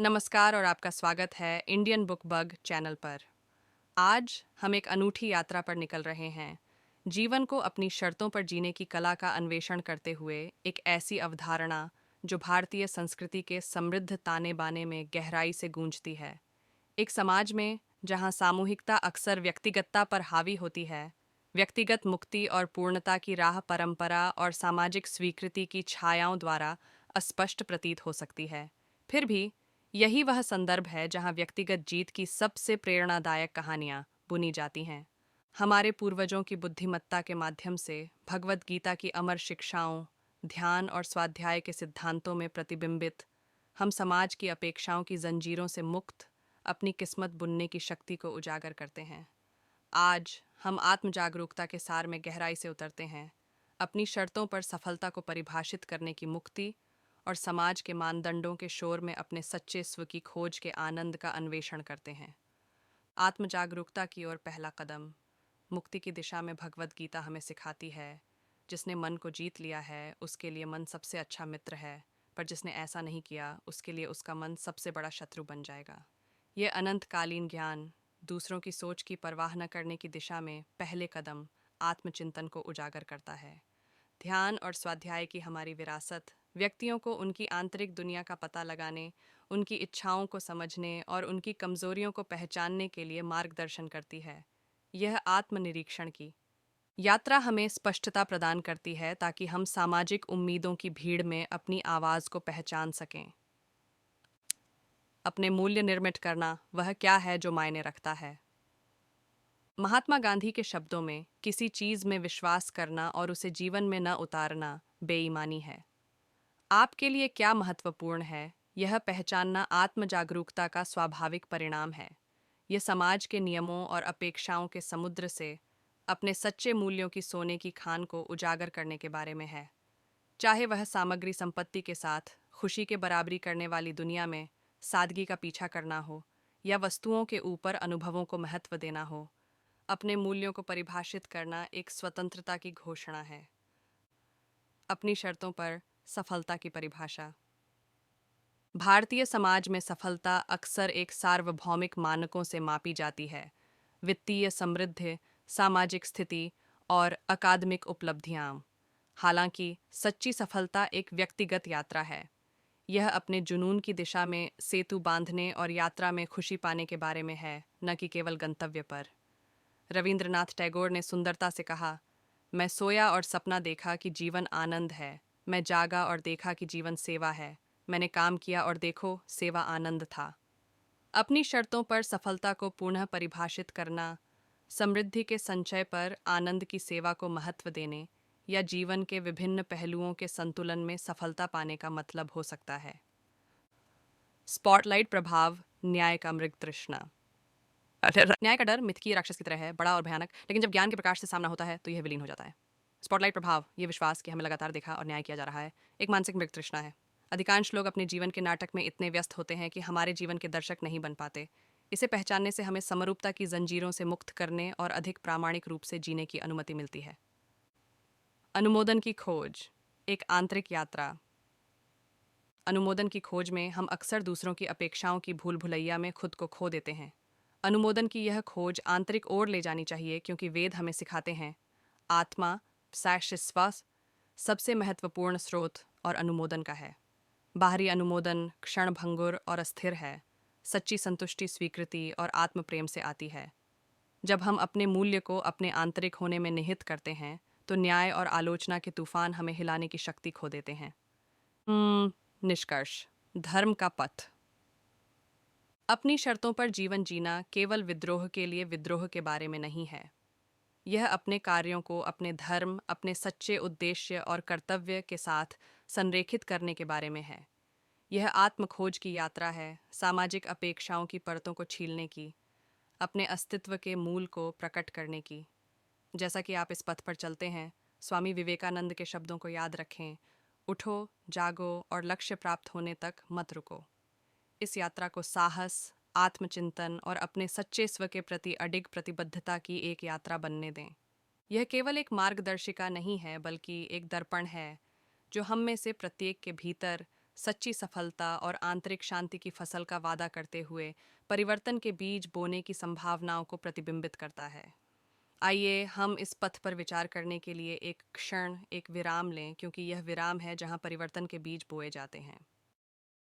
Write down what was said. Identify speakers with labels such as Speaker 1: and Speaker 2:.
Speaker 1: नमस्कार और आपका स्वागत है इंडियन बुक बग चैनल पर। आज हम एक अनूठी यात्रा पर निकल रहे हैं, जीवन को अपनी शर्तों पर जीने की कला का अन्वेषण करते हुए एक ऐसी अवधारणा जो भारतीय संस्कृति के समृद्ध ताने बाने में गहराई से गूंजती है। एक समाज में जहां सामूहिकता अक्सर व्यक्तिगतता पर हावी होती है, व्यक्तिगत मुक्ति और पूर्णता की राह परंपरा और सामाजिक स्वीकृति की छायाओं द्वारा अस्पष्ट प्रतीत हो सकती है। फिर भी यही वह संदर्भ है जहां व्यक्तिगत जीत की सबसे प्रेरणादायक कहानियां बुनी जाती हैं। हमारे पूर्वजों की बुद्धिमत्ता के माध्यम से भगवद गीता की अमर शिक्षाओं, ध्यान और स्वाध्याय के सिद्धांतों में प्रतिबिंबित हम समाज की अपेक्षाओं की जंजीरों से मुक्त अपनी किस्मत बुनने की शक्ति को उजागर करते हैं। आज हम आत्म जागरूकता के सार में गहराई से उतरते हैं, अपनी शर्तों पर सफलता को परिभाषित करने की मुक्ति और समाज के मानदंडों के शोर में अपने सच्चे स्व की खोज के आनंद का अन्वेषण करते हैं। आत्म जागरूकता की ओर पहला कदम, मुक्ति की दिशा में भगवद गीता हमें सिखाती है, जिसने मन को जीत लिया है उसके लिए मन सबसे अच्छा मित्र है, पर जिसने ऐसा नहीं किया उसके लिए उसका मन सबसे बड़ा शत्रु बन जाएगा। यह अनंतकालीन ज्ञान दूसरों की सोच की परवाह न करने की दिशा में पहले कदम आत्मचिंतन को उजागर करता है। ध्यान और स्वाध्याय की हमारी विरासत व्यक्तियों को उनकी आंतरिक दुनिया का पता लगाने, उनकी इच्छाओं को समझने और उनकी कमजोरियों को पहचानने के लिए मार्गदर्शन करती है। यह आत्मनिरीक्षण की यात्रा हमें स्पष्टता प्रदान करती है ताकि हम सामाजिक उम्मीदों की भीड़ में अपनी आवाज को पहचान सकें। अपने मूल्य निर्मित करना वह क्या है जो मायने रखता है। महात्मा गांधी के शब्दों में, किसी चीज में विश्वास करना और उसे जीवन में न उतारना बेईमानी है। आपके लिए क्या महत्वपूर्ण है, यह पहचानना आत्म जागरूकता का स्वाभाविक परिणाम है। यह समाज के नियमों और अपेक्षाओं के समुद्र से अपने सच्चे मूल्यों की सोने की खान को उजागर करने के बारे में है। चाहे वह सामग्री संपत्ति के साथ खुशी के बराबरी करने वाली दुनिया में सादगी का पीछा करना हो, या वस्तुओं के ऊपर अनुभवों को महत्व देना हो, अपने मूल्यों को परिभाषित करना एक स्वतंत्रता की घोषणा है। अपनी शर्तों पर सफलता की परिभाषा। भारतीय समाज में सफलता अक्सर एक सार्वभौमिक मानकों से मापी जाती है, वित्तीय समृद्धि, सामाजिक स्थिति और अकादमिक उपलब्धियां। हालांकि सच्ची सफलता एक व्यक्तिगत यात्रा है। यह अपने जुनून की दिशा में सेतु बांधने और यात्रा में खुशी पाने के बारे में है, न कि केवल गंतव्य पर। रविंद्रनाथ टैगोर ने सुंदरता से कहा, मैं सोया और सपना देखा कि जीवन आनंद है, मैं जागा और देखा कि जीवन सेवा है, मैंने काम किया और देखो सेवा आनंद था। अपनी शर्तों पर सफलता को पुनः परिभाषित करना, समृद्धि के संचय पर आनंद की सेवा को महत्व देने या जीवन के विभिन्न पहलुओं के संतुलन में सफलता पाने का मतलब हो सकता है। स्पॉटलाइट प्रभाव, न्याय का मृग तृष्णा। न्याय का डर मिथ की राक्षस की तरह है, बड़ा और भयानक, लेकिन जब ज्ञान के प्रकाश से सामना होता है तो यह विलीन हो जाता है। स्पॉटलाइट प्रभाव, ये विश्वास कि हमें लगातार देखा और न्याय किया जा रहा है, एक मानसिक मृग तृष्णा है। अधिकांश लोग अपने जीवन के नाटक में इतने व्यस्त होते हैं कि हमारे जीवन के दर्शक नहीं बन पाते। इसे पहचानने से हमें समरूपता की जंजीरों से मुक्त करने और अधिक प्रामाणिक रूप से जीने की अनुमति मिलती है। अनुमोदन की खोज, एक आंतरिक यात्रा। अनुमोदन की खोज में हम अक्सर दूसरों की अपेक्षाओं की भूल भुलैया में खुद को खो देते हैं। अनुमोदन की यह खोज आंतरिक ओर ले जानी चाहिए, क्योंकि वेद हमें सिखाते हैं आत्मा सैशिस्वास सबसे महत्वपूर्ण स्रोत और अनुमोदन का है। बाहरी अनुमोदन क्षणभंगुर और अस्थिर है, सच्ची संतुष्टि स्वीकृति और आत्म प्रेम से आती है। जब हम अपने मूल्य को अपने आंतरिक होने में निहित करते हैं तो न्याय और आलोचना के तूफान हमें हिलाने की शक्ति खो देते हैं। निष्कर्ष, धर्म का पथ। अपनी शर्तों पर जीवन जीना केवल विद्रोह के लिए विद्रोह के बारे में नहीं है। यह अपने कार्यों को अपने धर्म, अपने सच्चे उद्देश्य और कर्तव्य के साथ संरेखित करने के बारे में है। यह आत्मखोज की यात्रा है, सामाजिक अपेक्षाओं की परतों को छीलने की, अपने अस्तित्व के मूल को प्रकट करने की। जैसा कि आप इस पथ पर चलते हैं, स्वामी विवेकानंद के शब्दों को याद रखें, उठो, जागो और लक्ष्य प्राप्त होने तक मत रुको। इस यात्रा को साहस, आत्मचिंतन और अपने सच्चे स्व के प्रति अडिग प्रतिबद्धता की एक यात्रा बनने दें। यह केवल एक मार्गदर्शिका नहीं है, बल्कि एक दर्पण है जो हम में से प्रत्येक के भीतर सच्ची सफलता और आंतरिक शांति की फसल का वादा करते हुए परिवर्तन के बीज बोने की संभावनाओं को प्रतिबिंबित करता है। आइए हम इस पथ पर विचार करने के लिए एक क्षण, एक विराम लें, क्योंकि यह विराम है जहां परिवर्तन के बीज बोए जाते हैं।